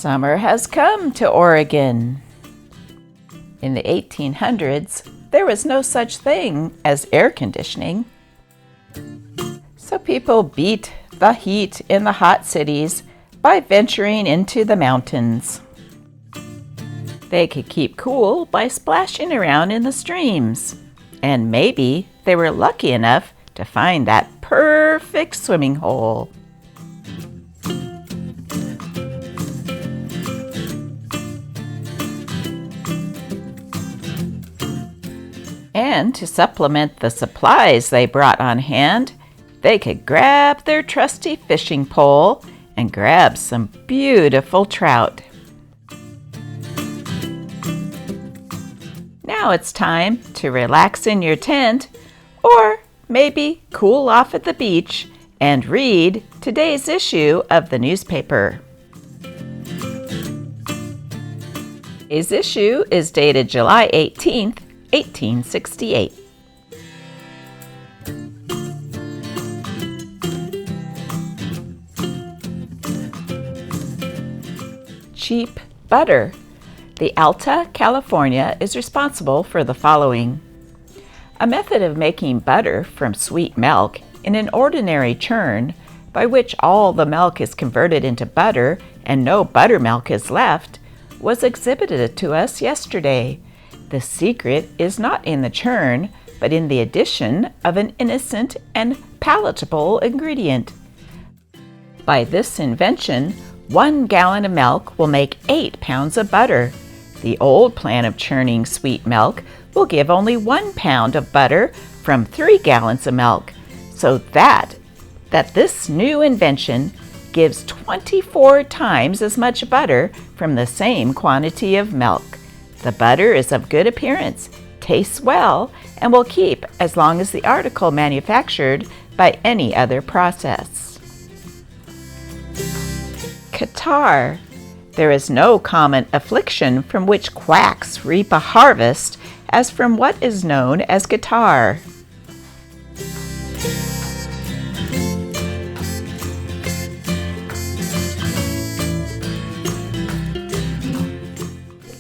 Summer has come to Oregon. In the 1800s, there was no such thing as air conditioning. So people beat the heat in the hot cities by venturing into the mountains. They could keep cool by splashing around in the streams. And maybe they were lucky enough to find that perfect swimming hole. And to supplement the supplies they brought on hand, they could grab their trusty fishing pole and grab some beautiful trout. Now it's time to relax in your tent, or maybe cool off at the beach and read today's issue of the newspaper. Today's issue is dated July 18th, 1868. Cheap butter. The Alta California is responsible for the following. A method of making butter from sweet milk in an ordinary churn, by which all the milk is converted into butter and no buttermilk is left, was exhibited to us yesterday. The secret is not in the churn, but in the addition of an innocent and palatable ingredient. By this invention, 1 gallon of milk will make 8 pounds of butter. The old plan of churning sweet milk will give only 1 pound of butter from 3 gallons of milk, so that this new invention gives 24 times as much butter from the same quantity of milk. The butter is of good appearance, tastes well, and will keep as long as the article manufactured by any other process. Catarrh. There is no common affliction from which quacks reap a harvest as from what is known as catarrh.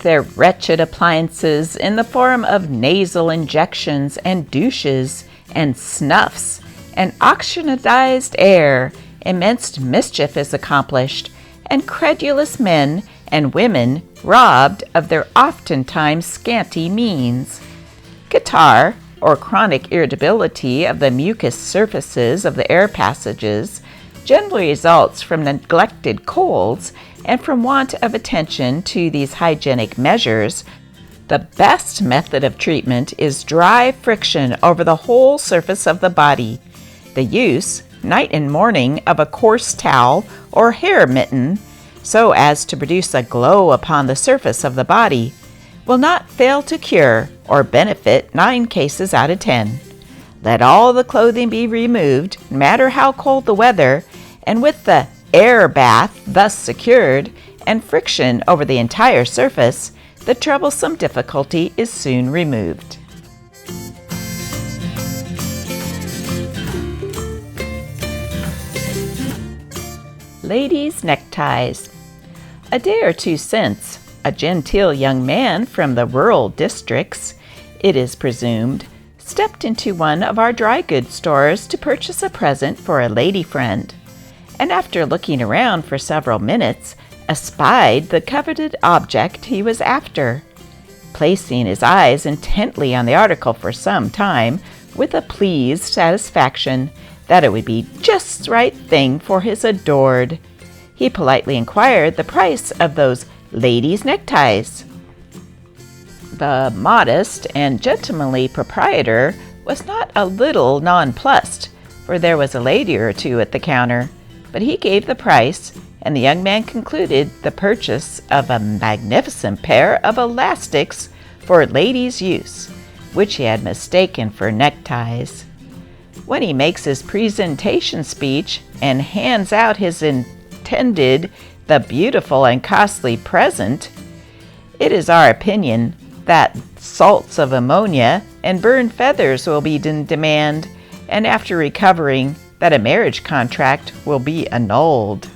Their wretched appliances in the form of nasal injections and douches and snuffs and oxygenized air, immense mischief is accomplished, and credulous men and women robbed of their oftentimes scanty means. Catarrh, or chronic irritability of the mucous surfaces of the air passages, generally results from neglected colds and from want of attention to these hygienic measures. The best method of treatment is dry friction over the whole surface of the body. The use, night and morning, of a coarse towel or hair mitten, so as to produce a glow upon the surface of the body, will not fail to cure or benefit 9 cases out of 10. Let all the clothing be removed, no matter how cold the weather, and with the air bath thus secured and friction over the entire surface, the troublesome difficulty is soon removed. Ladies' neckties. A day or two since, a genteel young man from the rural districts, it is presumed, stepped into one of our dry goods stores to purchase a present for a lady friend, and after looking around for several minutes, espied the coveted object he was after. Placing his eyes intently on the article for some time, with a pleased satisfaction that it would be just the right thing for his adored, he politely inquired the price of those ladies' neckties. The modest and gentlemanly proprietor was not a little nonplussed, for there was a lady or two at the counter, but he gave the price, and the young man concluded the purchase of a magnificent pair of elastics for ladies' use, which he had mistaken for neckties. When he makes his presentation speech and hands out his intended, the beautiful and costly present, it is our opinion that salts of ammonia and burned feathers will be in demand, and after recovering, that a marriage contract will be annulled.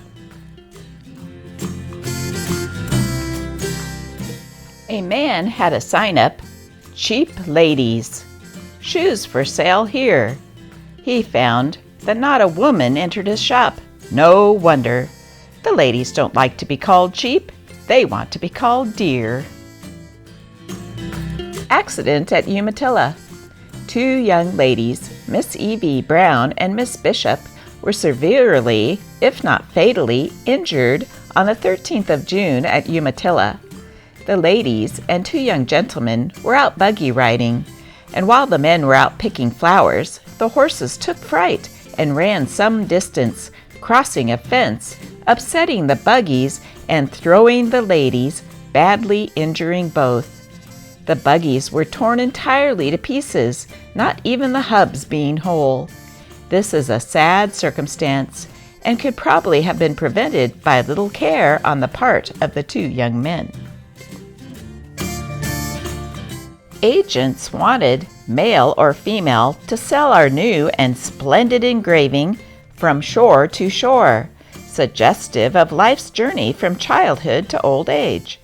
A man had a sign up, "Cheap ladies, shoes for sale here." He found that not a woman entered his shop. No wonder. The ladies don't like to be called cheap. They want to be called dear. Accident at Umatilla. Two young ladies, Miss E.V. Brown and Miss Bishop, were severely, if not fatally, injured on the 13th of June at Umatilla. The ladies and two young gentlemen were out buggy riding, and while the men were out picking flowers, the horses took fright and ran some distance, crossing a fence, upsetting the buggies and throwing the ladies, badly injuring both. The buggies were torn entirely to pieces, not even the hubs being whole. This is a sad circumstance, and could probably have been prevented by little care on the part of the two young men. Agents wanted, male or female, to sell our new and splendid engraving, "From Shore to Shore," suggestive of life's journey from childhood to old age.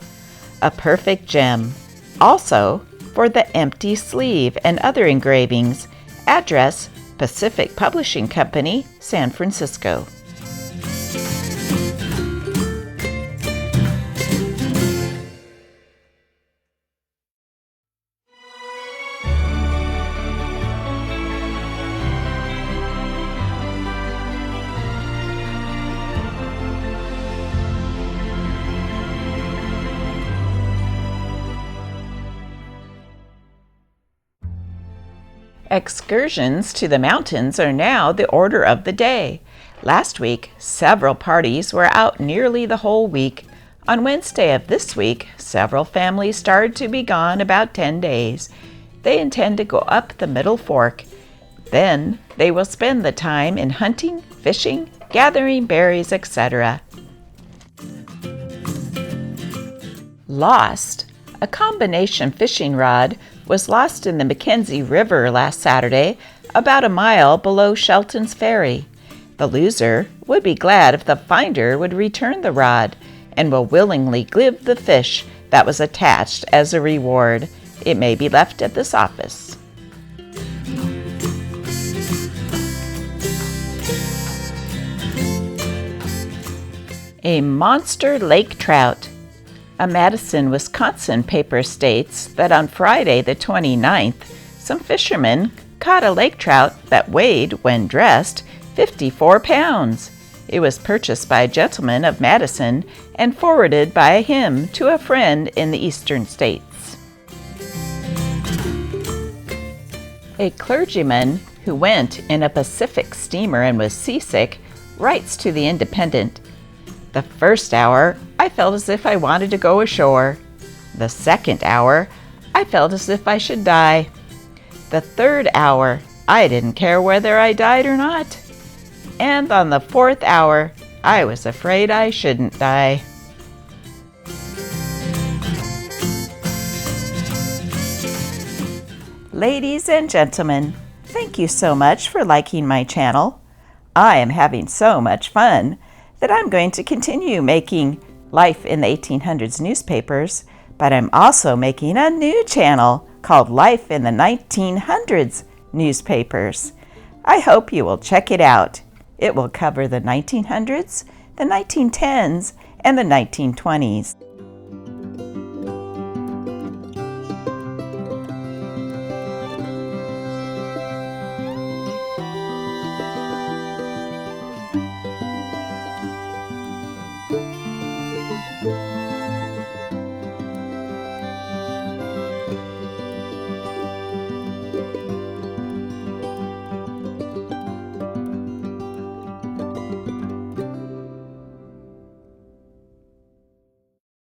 A perfect gem. Also, for the empty sleeve and other engravings, address Pacific Publishing Company, San Francisco. Excursions to the mountains are now the order of the day. Last week, several parties were out nearly the whole week. On Wednesday of this week, several families started to be gone about 10 days. They intend to go up the Middle Fork. Then they will spend the time in hunting, fishing, gathering berries, etc. Lost. A combination fishing rod was lost in the Mackenzie River last Saturday, about a mile below Shelton's Ferry. The loser would be glad if the finder would return the rod, and will willingly give the fish that was attached as a reward. It may be left at this office. A monster lake trout. A Madison, Wisconsin paper states that on Friday the 29th, some fishermen caught a lake trout that weighed, when dressed, 54 pounds. It was purchased by a gentleman of Madison and forwarded by him to a friend in the eastern states. A clergyman who went in a Pacific steamer and was seasick writes to the Independent, "The first hour, I felt as if I wanted to go ashore. The second hour, I felt as if I should die. The third hour, I didn't care whether I died or not. And on the fourth hour, I was afraid I shouldn't die." Ladies and gentlemen, thank you so much for liking my channel. I am having so much fun that I'm going to continue making Life in the 1800s newspapers, but I'm also making a new channel called Life in the 1900s newspapers. I hope you will check it out. It will cover the 1900s, the 1910s, and the 1920s.